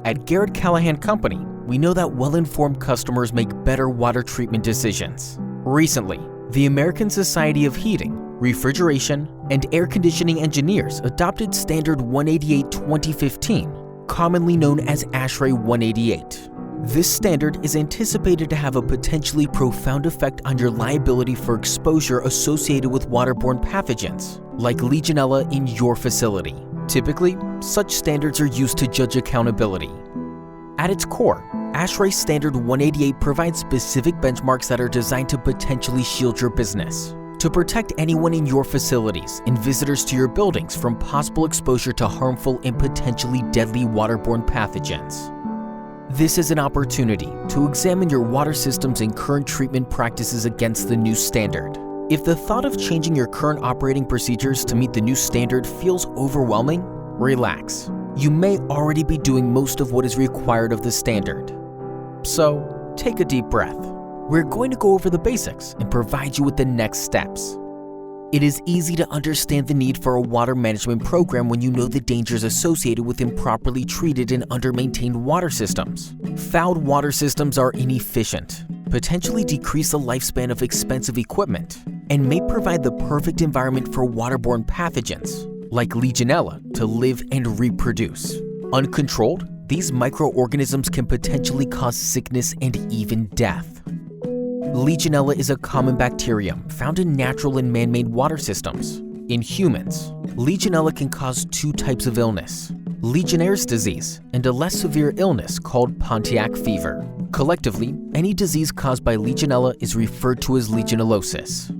At Garrett Callahan Company, we know that well-informed customers make better water treatment decisions. Recently, the American Society of Heating, Refrigeration, and Air Conditioning Engineers adopted Standard 188-2015, commonly known as ASHRAE 188. This standard is anticipated to have a potentially profound effect on your liability for exposure associated with waterborne pathogens, like Legionella in your facility. Typically, such standards are used to judge accountability. At its core, ASHRAE Standard 188 provides specific benchmarks that are designed to potentially shield your business, to protect anyone in your facilities and visitors to your buildings from possible exposure to harmful and potentially deadly waterborne pathogens. This is an opportunity to examine your water systems and current treatment practices against the new standard. If the thought of changing your current operating procedures to meet the new standard feels overwhelming, relax. You may already be doing most of what is required of the standard. So, take a deep breath. We're going to go over the basics and provide you with the next steps. It is easy to understand the need for a water management program when you know the dangers associated with improperly treated and under-maintained water systems. Fouled water systems are inefficient, potentially decrease the lifespan of expensive equipment, and may provide the perfect environment for waterborne pathogens, like Legionella, to live and reproduce. Uncontrolled, these microorganisms can potentially cause sickness and even death. Legionella is a common bacterium found in natural and man-made water systems. In humans, Legionella can cause two types of illness: Legionnaire's disease and a less severe illness called Pontiac fever. Collectively, any disease caused by Legionella is referred to as legionellosis.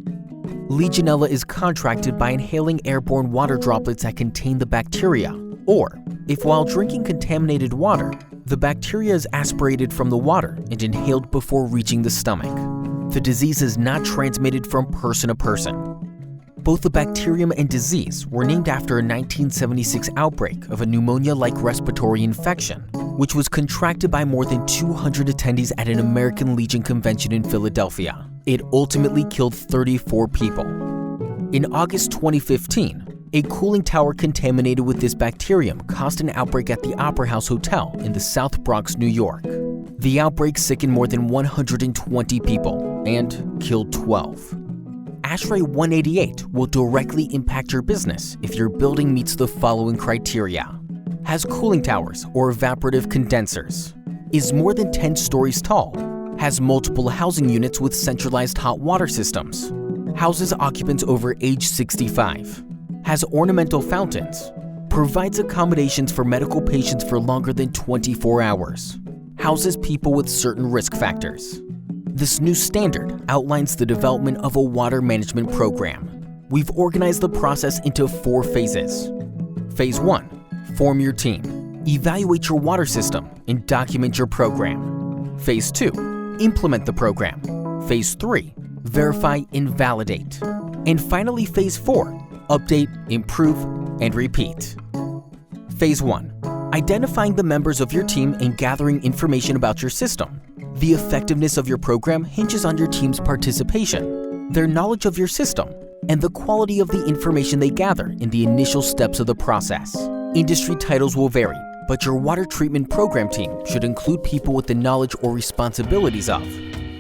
Legionella is contracted by inhaling airborne water droplets that contain the bacteria, or if while drinking contaminated water, the bacteria is aspirated from the water and inhaled before reaching the stomach. The disease is not transmitted from person to person. Both the bacterium and disease were named after a 1976 outbreak of a pneumonia-like respiratory infection, which was contracted by more than 200 attendees at an American Legion convention in Philadelphia. It ultimately killed 34 people. In August 2015, a cooling tower contaminated with this bacterium caused an outbreak at the Opera House Hotel in the South Bronx, New York. The outbreak sickened more than 120 people and killed 12. ASHRAE 188 will directly impact your business if your building meets the following criteria: has cooling towers or evaporative condensers, is more than 10 stories tall, has multiple housing units with centralized hot water systems, houses occupants over age 65, has ornamental fountains, provides accommodations for medical patients for longer than 24 hours, houses people with certain risk factors. This new standard outlines the development of a water management program. We've organized the process into 4 phases. Phase 1, form your team. Evaluate your water system and document your program. Phase 2, implement the program. Phase 3, verify and validate. And finally, Phase 4, update, improve, and repeat. Phase 1, identifying the members of your team and gathering information about your system. The effectiveness of your program hinges on your team's participation, their knowledge of your system, and the quality of the information they gather in the initial steps of the process. Industry titles will vary, but your water treatment program team should include people with the knowledge or responsibilities of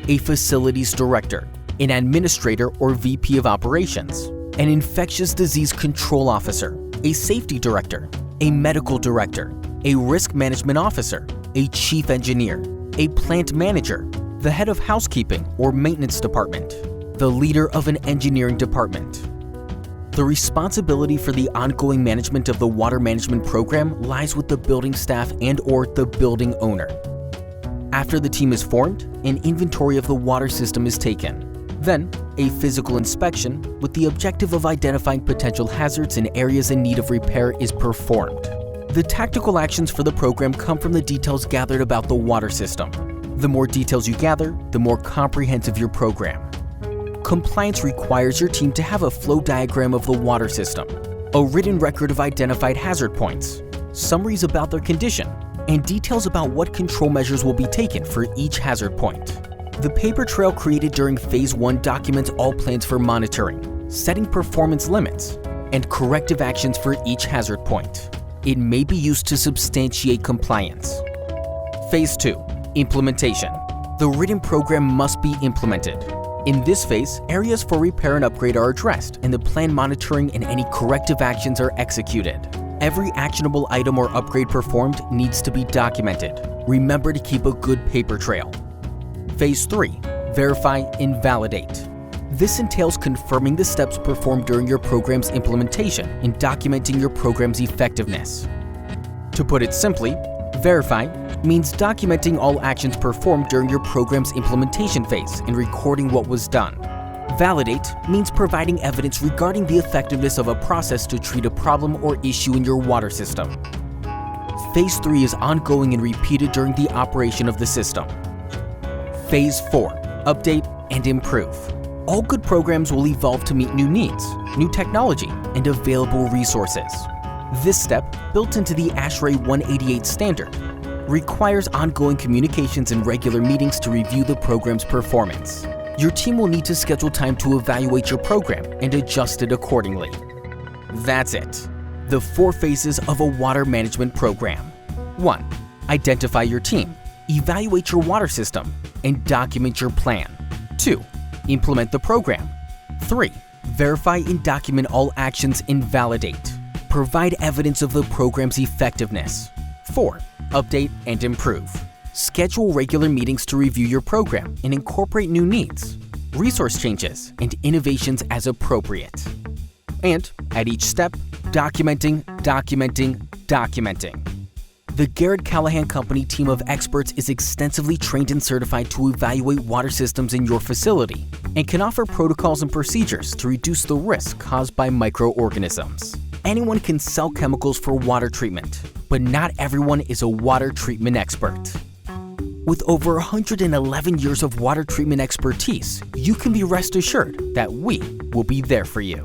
a facilities director, an administrator or VP of operations, an infectious disease control officer, a safety director, a medical director, a risk management officer, a chief engineer, a plant manager, the head of housekeeping or maintenance department, the leader of an engineering department. The responsibility for the ongoing management of the water management program lies with the building staff and/or the building owner. After the team is formed, an inventory of the water system is taken. Then, a physical inspection with the objective of identifying potential hazards and areas in need of repair is performed. The tactical actions for the program come from the details gathered about the water system. The more details you gather, the more comprehensive your program. Compliance requires your team to have a flow diagram of the water system, a written record of identified hazard points, summaries about their condition, and details about what control measures will be taken for each hazard point. The paper trail created during Phase 1 documents all plans for monitoring, setting performance limits, and corrective actions for each hazard point. It may be used to substantiate compliance. Phase 2. Implementation. The written program must be implemented. In this phase, areas for repair and upgrade are addressed, and the plan monitoring and any corrective actions are executed. Every actionable item or upgrade performed needs to be documented. Remember to keep a good paper trail. Phase 3. Verify and validate. This entails confirming the steps performed during your program's implementation and documenting your program's effectiveness. To put it simply, verify means documenting all actions performed during your program's implementation phase and recording what was done. Validate means providing evidence regarding the effectiveness of a process to treat a problem or issue in your water system. Phase 3 is ongoing and repeated during the operation of the system. Phase 4. Update and improve. All good programs will evolve to meet new needs, new technology, and available resources. This step, built into the ASHRAE 188 standard, requires ongoing communications and regular meetings to review the program's performance. Your team will need to schedule time to evaluate your program and adjust it accordingly. That's it. The 4 phases of a water management program. 1. Identify your team, evaluate your water system, and document your plan. 2. Implement the program. 3. Verify and document all actions and validate. Provide evidence of the program's effectiveness. 4. Update and improve. Schedule regular meetings to review your program and incorporate new needs, resource changes, and innovations as appropriate. And at each step, documenting. The Garrett Callahan Company team of experts is extensively trained and certified to evaluate water systems in your facility and can offer protocols and procedures to reduce the risk caused by microorganisms. Anyone can sell chemicals for water treatment, but not everyone is a water treatment expert. With over 111 years of water treatment expertise, you can be rest assured that we will be there for you.